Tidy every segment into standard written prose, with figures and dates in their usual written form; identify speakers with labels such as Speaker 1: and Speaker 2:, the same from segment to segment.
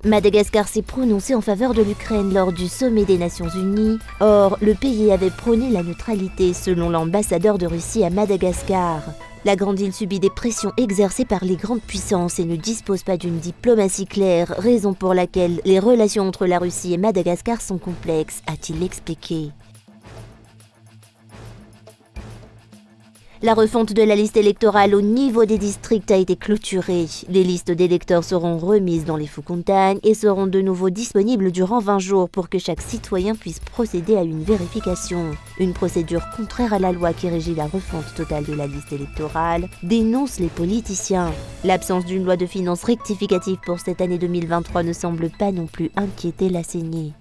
Speaker 1: Madagascar s'est prononcé en faveur de l'Ukraine lors du sommet des Nations Unies. Or, le pays avait prôné la neutralité selon l'ambassadeur de Russie à Madagascar. La grande île subit des pressions exercées par les grandes puissances et ne dispose pas d'une diplomatie claire, raison pour laquelle les relations entre la Russie et Madagascar sont complexes, a-t-il expliqué. La refonte de la liste électorale au niveau des districts a été clôturée. Les listes d'électeurs seront remises dans les Foukontagnes et seront de nouveau disponibles durant 20 jours pour que chaque citoyen puisse procéder à une vérification. Une procédure contraire à la loi qui régit la refonte totale de la liste électorale, dénoncent les politiciens. L'absence d'une loi de finances rectificative pour cette année 2023 ne semble pas non plus inquiéter la CENI.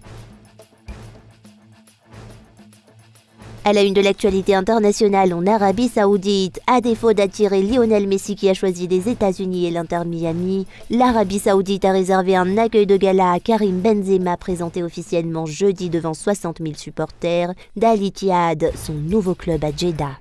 Speaker 1: À la une de l'actualité internationale en Arabie Saoudite, à défaut d'attirer Lionel Messi qui a choisi les États-Unis et l'Inter Miami, l'Arabie Saoudite a réservé un accueil de gala à Karim Benzema présenté officiellement jeudi devant 60 000 supporters d'Al Ittihad, son nouveau club à Jeddah.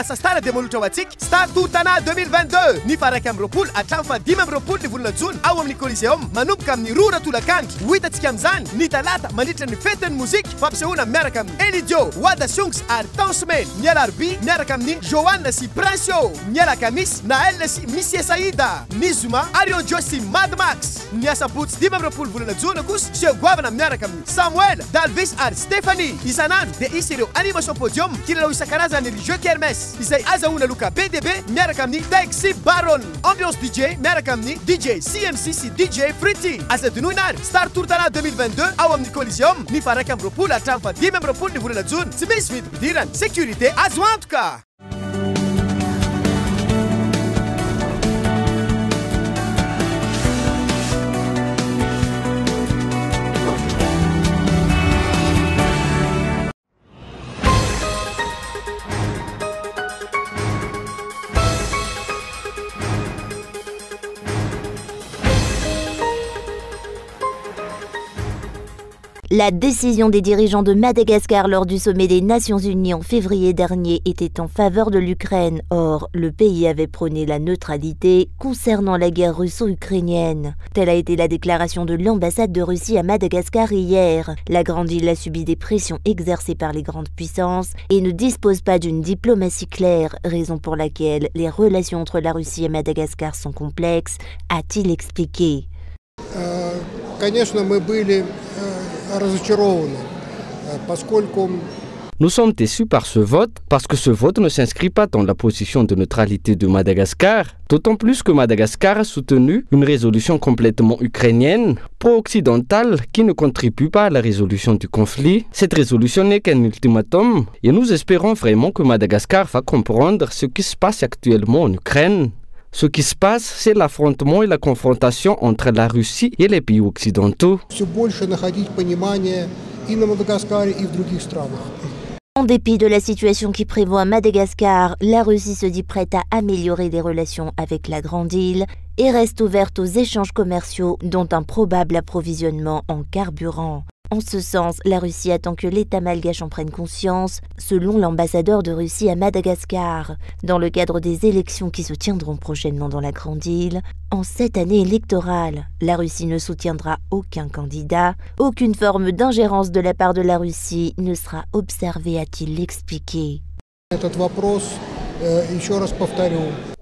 Speaker 2: Sa stara devolutra watsika Star Tour Tana 2022 ny faraka amin'ny roapolo hatramin'ny fahadimy amin'ny roapolo ny volana jona ao amin'ny Coliseum manomboka amin'ny roa tolakandro ho hitantsika amin'izany ny talata mandritra ny fetin'ny mozika fampisehoana miaraka amin'ny Elidio Wada Songs ary Tansmen ny alarobia miaraka amin'ny Joanna sy Princio ny alakamisy Nael sy Missy Saïda ny zoma Arion Jo sy Mad Max ny asabotsy dimy amin'ny roapolo volana jona kosa Seo Goavana miaraka amin'ny Samuel Dalvis ary Stéphanie isanandro dia isy ireo animation podium kilalao isan-karazany ry Jeux Kermesse izay azahoana loka BDB miaraka amin'ny Taxi Baron ambiance DJ miaraka amin'ny DJ CMC sy DJ Fritty asa dinoina ary Star Tour Tana 2022 ao amin'ny Coliseum ny faraka amin'ny roapolo hatramin'ny fahadimy amin'ny roapolo ny volana jona tsy misy vidim-pidirana sécurité azo antoka.
Speaker 1: La décision des dirigeants de Madagascar lors du sommet des Nations Unies en février dernier était en faveur de l'Ukraine. Or, le pays avait prôné la neutralité concernant la guerre russo-ukrainienne. Telle a été la déclaration de l'ambassade de Russie à Madagascar hier. La grande île a subi des pressions exercées par les grandes puissances et ne dispose pas d'une diplomatie claire, raison pour laquelle les relations entre la Russie et Madagascar sont complexes, a-t-il expliqué.
Speaker 3: Конечно, мы были разочарованы, поскольку
Speaker 4: nous sommes déçus par ce vote parce que ce vote ne s'inscrit pas dans la position de neutralité de Madagascar, d'autant plus que Madagascar a soutenu une résolution complètement ukrainienne, pro-occidentale, qui ne contribue pas à la résolution du conflit. Cette résolution n'est qu'un ultimatum et nous espérons vraiment que Madagascar va comprendre ce qui se passe actuellement en Ukraine. Ce qui se passe, c'est l'affrontement et la confrontation entre la Russie et les pays occidentaux.
Speaker 1: En dépit de la situation qui prévaut à Madagascar, la Russie se dit prête à améliorer les relations avec la grande île et reste ouverte aux échanges commerciaux, dont un probable approvisionnement en carburant. En ce sens, la Russie attend que l'État malgache en prenne conscience, selon l'ambassadeur de Russie à Madagascar, dans le cadre des élections qui se tiendront prochainement dans la grande île. En cette année électorale, la Russie ne soutiendra aucun candidat, aucune forme d'ingérence de la part de la Russie ne sera observée, a-t-il expliqué.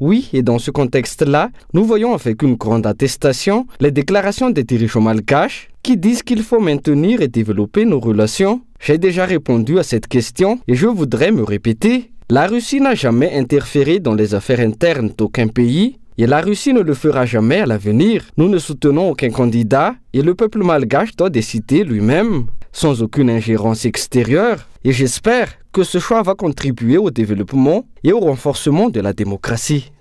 Speaker 4: Oui, et dans ce contexte-là, nous voyons avec une grande attestation les déclarations des dirigeants malgaches qui disent qu'il faut maintenir et développer nos relations. J'ai déjà répondu à cette question et je voudrais me répéter. La Russie n'a jamais interféré dans les affaires internes d'aucun pays et la Russie ne le fera jamais à l'avenir. Nous ne soutenons aucun candidat et le peuple malgache doit décider lui-même, sans aucune ingérence extérieure. Et j'espère que ce choix va contribuer au développement et au renforcement de la démocratie.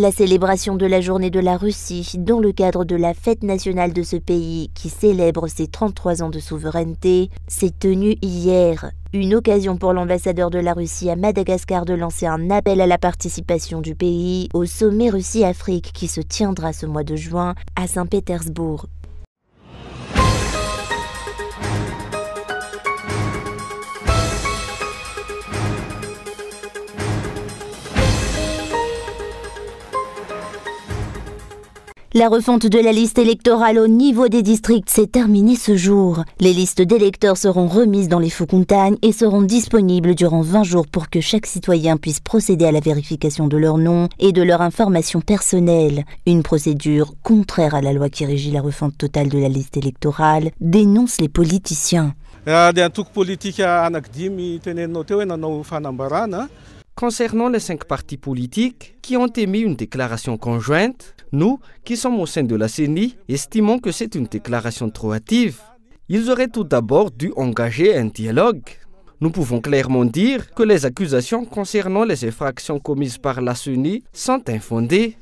Speaker 1: La célébration de la journée de la Russie dans le cadre de la fête nationale de ce pays qui célèbre ses 33 ans de souveraineté s'est tenue hier. Une occasion pour l'ambassadeur de la Russie à Madagascar de lancer un appel à la participation du pays au sommet Russie-Afrique qui se tiendra ce mois de juin à Saint-Pétersbourg. La refonte de la liste électorale au niveau des districts s'est terminée ce jour. Les listes d'électeurs seront remises dans les Foukontagnes et seront disponibles durant 20 jours pour que chaque citoyen puisse procéder à la vérification de leur nom et de leur information personnelle. Une procédure contraire à la loi qui régit la refonte totale de la liste électorale, dénoncent les politiciens.
Speaker 4: Concernant les 5 partis politiques qui ont émis une déclaration conjointe, nous, qui sommes au sein de la CENI, estimons que c'est une déclaration trop hâtive. Ils auraient tout d'abord dû engager un dialogue. Nous pouvons clairement dire que les accusations concernant les infractions commises par la CENI sont infondées.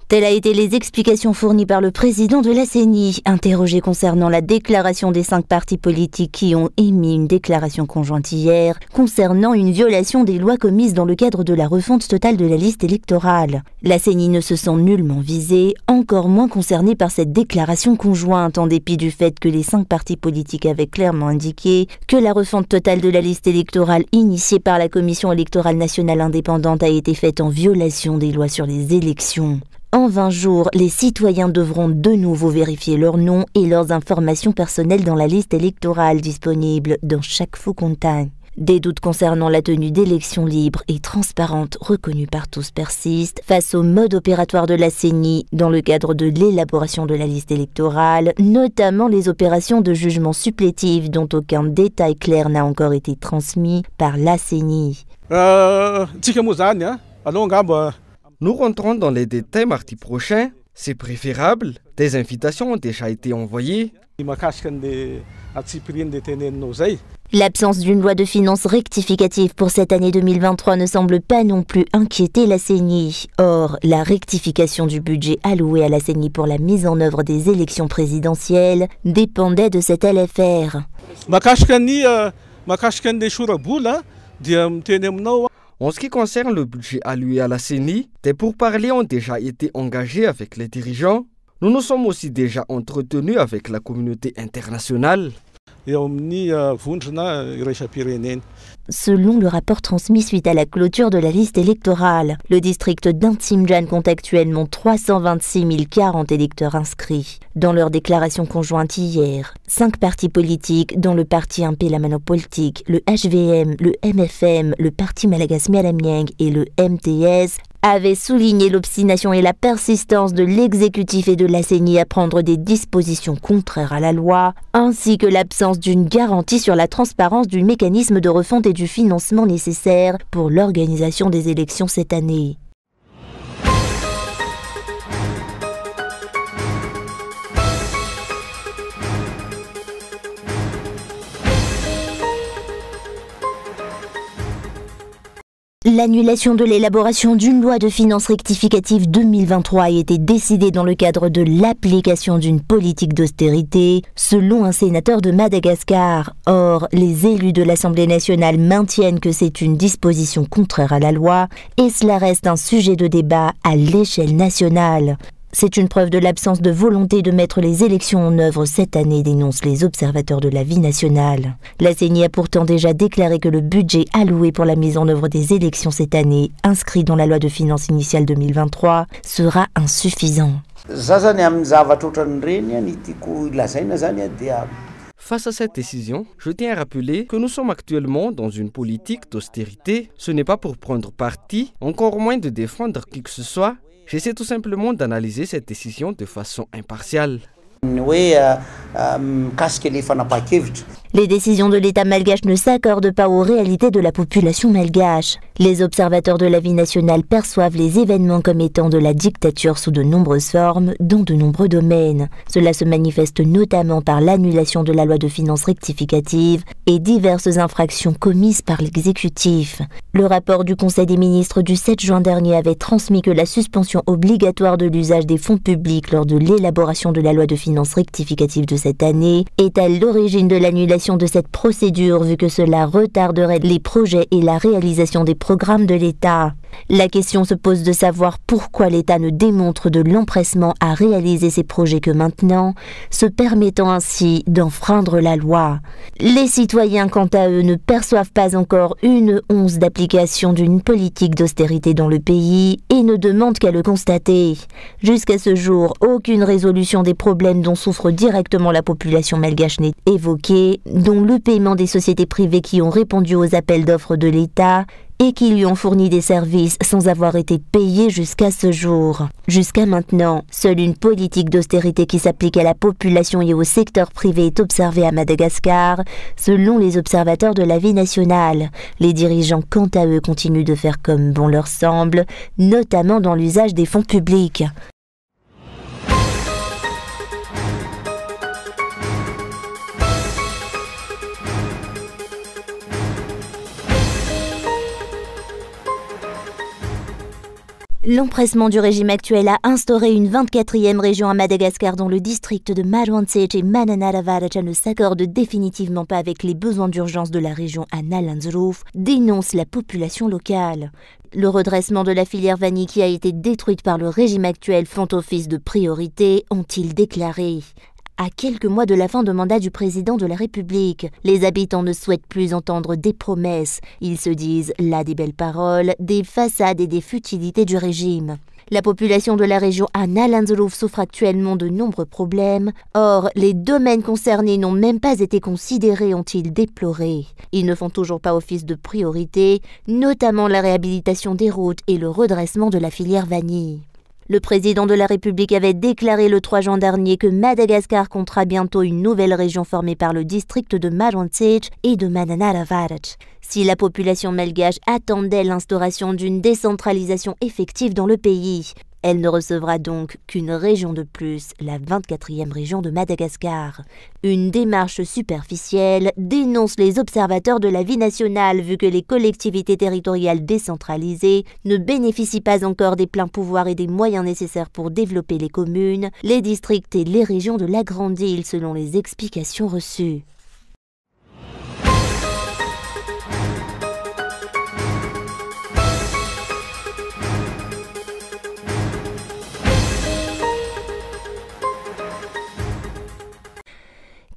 Speaker 1: Telles a été les explications fournies par le président de la CENI, interrogé concernant la déclaration des 5 partis politiques qui ont émis une déclaration conjointe hier concernant une violation des lois commises dans le cadre de la refonte totale de la liste électorale. La CENI ne se sent nullement visée, encore moins concernée par cette déclaration conjointe, en dépit du fait que les 5 partis politiques avaient clairement indiqué que la refonte totale de la liste électorale initiée par la Commission électorale nationale indépendante a été faite en violation des lois sur les élections. En 20 jours, les citoyens devront de nouveau vérifier leur nom et leurs informations personnelles dans la liste électorale disponible dans chaque Foukontagne. Des doutes concernant la tenue d'élections libres et transparentes reconnues par tous persistent face au mode opératoire de la CENI dans le cadre de l'élaboration de la liste électorale, notamment les opérations de jugement supplétif dont aucun détail clair n'a encore été transmis par la CENI.
Speaker 4: Nous rentrons dans les détails mardi prochain. C'est préférable. Des invitations ont déjà été envoyées.
Speaker 1: L'absence d'une loi de finances rectificative pour cette année 2023 ne semble pas non plus inquiéter la CENI. Or, la rectification du budget alloué à la CENI pour la mise en œuvre des élections présidentielles dépendait de cette LFR.
Speaker 4: En ce qui concerne le budget alloué à la CENI, des pourparlers ont déjà été engagés avec les dirigeants. Nous nous sommes aussi déjà entretenus avec la communauté internationale.
Speaker 1: Selon le rapport transmis suite à la clôture de la liste électorale, le district d'Intimjan compte actuellement 326 040 électeurs inscrits. Dans leur déclaration conjointe hier, 5 partis politiques, dont le parti Impelamano Politique, le HVM, le MFM, le parti Malagas Mialamieng et le MTS, avaient souligné l'obstination et la persistance de l'exécutif et de la CENI à prendre des dispositions contraires à la loi, ainsi que l'absence d'une garantie sur la transparence du mécanisme de refonte et du financement nécessaire pour l'organisation des élections cette année. L'annulation de l'élaboration d'une loi de finances rectificative 2023 a été décidée dans le cadre de l'application d'une politique d'austérité, selon un sénateur de Madagascar. Or, les élus de l'Assemblée nationale maintiennent que c'est une disposition contraire à la loi et cela reste un sujet de débat à l'échelle nationale. C'est une preuve de l'absence de volonté de mettre les élections en œuvre cette année, dénoncent les observateurs de la vie nationale. La CENI a pourtant déjà déclaré que le budget alloué pour la mise en œuvre des élections cette année, inscrit dans la loi de finances initiale 2023, sera insuffisant.
Speaker 4: Face à cette décision, je tiens à rappeler que nous sommes actuellement dans une politique d'austérité. Ce n'est pas pour prendre parti, encore moins de défendre qui que ce soit. J'essaie tout simplement d'analyser cette décision de façon impartiale.
Speaker 1: Les décisions de l'État malgache ne s'accordent pas aux réalités de la population malgache. Les observateurs de la vie nationale perçoivent les événements comme étant de la dictature sous de nombreuses formes, dans de nombreux domaines. Cela se manifeste notamment par l'annulation de la loi de finances rectificative et diverses infractions commises par l'exécutif. Le rapport du Conseil des ministres du 7 juin dernier avait transmis que la suspension obligatoire de l'usage des fonds publics lors de l'élaboration de la loi de finances rectificative de cette année est à l'origine de l'annulation de cette procédure vu que cela retarderait les projets et la réalisation des programmes de l'État. La question se pose de savoir pourquoi l'État ne démontre de l'empressement à réaliser ces projets que maintenant, se permettant ainsi d'enfreindre la loi. Les citoyens, quant à eux, ne perçoivent pas encore une once d'application d'une politique d'austérité dans le pays et ne demandent qu'à le constater. Jusqu'à ce jour, aucune résolution des problèmes dont souffre directement la population malgache n'est évoquée, dont le paiement des sociétés privées qui ont répondu aux appels d'offres de l'État et qui lui ont fourni des services sans avoir été payés jusqu'à ce jour. Jusqu'à maintenant, seule une politique d'austérité qui s'applique à la population et au secteur privé est observée à Madagascar, selon les observateurs de la vie nationale. Les dirigeants, quant à eux, continuent de faire comme bon leur semble, notamment dans l'usage des fonds publics. L'empressement du régime actuel a instauré une 24e région à Madagascar dont le district de Marouantseach et Mananaravaratcha ne s'accordent définitivement pas avec les besoins d'urgence de la région à Nalanzroof, dénonce la population locale. Le redressement de la filière vanille qui a été détruite par le régime actuel font office de priorité, ont-ils déclaré. À quelques mois de la fin de mandat du président de la République, les habitants ne souhaitent plus entendre des promesses. Ils se disent là des belles paroles, des façades et des futilités du régime. La population de la région à Nalanzroof souffre actuellement de nombreux problèmes. Or, les domaines concernés n'ont même pas été considérés, ont-ils déploré. Ils ne font toujours pas office de priorité, notamment la réhabilitation des routes et le redressement de la filière vanille. Le président de la République avait déclaré le 3 juin dernier que Madagascar comptera bientôt une nouvelle région formée par le district de Marouantseach et de Mananaravaratcha. Si la population malgache attendait l'instauration d'une décentralisation effective dans le pays, elle ne recevra donc qu'une région de plus, la 24e région de Madagascar. Une démarche superficielle, dénoncent les observateurs de la vie nationale vu que les collectivités territoriales décentralisées ne bénéficient pas encore des pleins pouvoirs et des moyens nécessaires pour développer les communes, les districts et les régions de la Grande Île selon les explications reçues.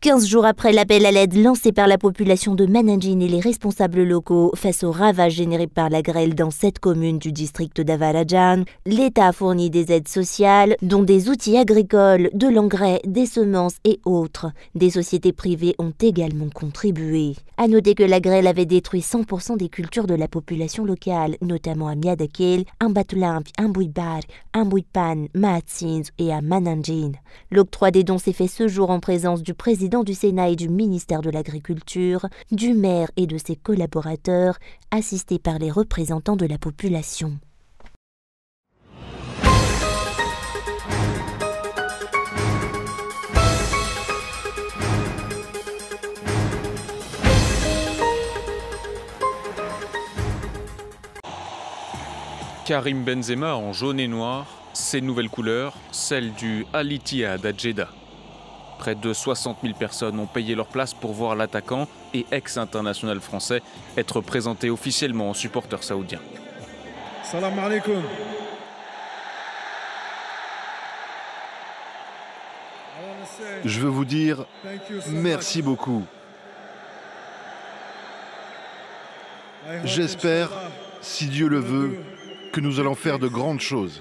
Speaker 1: « 15 jours après l'appel à l'aide lancé par la population de Mananjin et les responsables locaux face aux ravages générés par la grêle dans 7 communes du district d'Avarajan, l'État a fourni des aides sociales, dont des outils agricoles, de l'engrais, des semences et autres. Des sociétés privées ont également contribué. À noter que la grêle avait détruit 100% des cultures de la population locale, notamment à Miadakil, à Mbatulampi, à Mbouibar, à Mbouipan, Mahatsins et à Mananjin. L'octroi des dons s'est fait ce jour en présence du président du Sénat et du ministère de l'Agriculture, du maire et de ses collaborateurs, assistés par les représentants de la population.
Speaker 5: Karim Benzema en jaune et noir, ses nouvelles couleurs, celles du Al Ittihad à Jeddah. Près de 60 000 personnes ont payé leur place pour voir l'attaquant et ex-international français être présenté officiellement en supporter saoudien.
Speaker 6: Salam alaikum.
Speaker 7: Je veux vous dire merci beaucoup. J'espère, si Dieu le veut, que nous allons faire de grandes choses.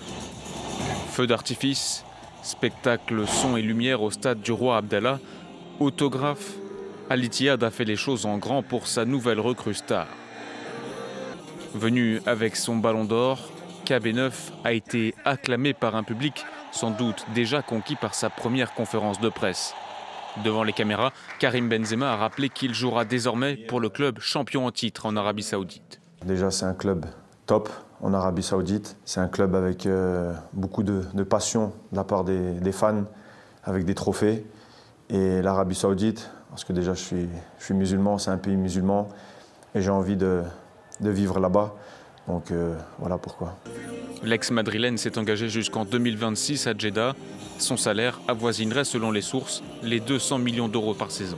Speaker 5: Feux d'artifice, spectacle son et lumière au stade du roi Abdallah, autographe, Al Ittihad a fait les choses en grand pour sa nouvelle recrue star. Venu avec son ballon d'or, KB9 a été acclamé par un public sans doute déjà conquis par sa première conférence de presse. Devant les caméras, Karim Benzema a rappelé qu'il jouera désormais pour le club champion en titre en Arabie Saoudite.
Speaker 8: Déjà, c'est un club top en Arabie Saoudite. C'est un club avec beaucoup de passion de la part des fans, avec des trophées. Et l'Arabie Saoudite, parce que déjà je suis musulman, c'est un pays musulman, et j'ai envie de vivre là-bas. Donc voilà pourquoi.
Speaker 5: L'ex-madrilène s'est engagé jusqu'en 2026 à Jeddah. Son salaire avoisinerait, selon les sources, les 200 millions d'euros par saison.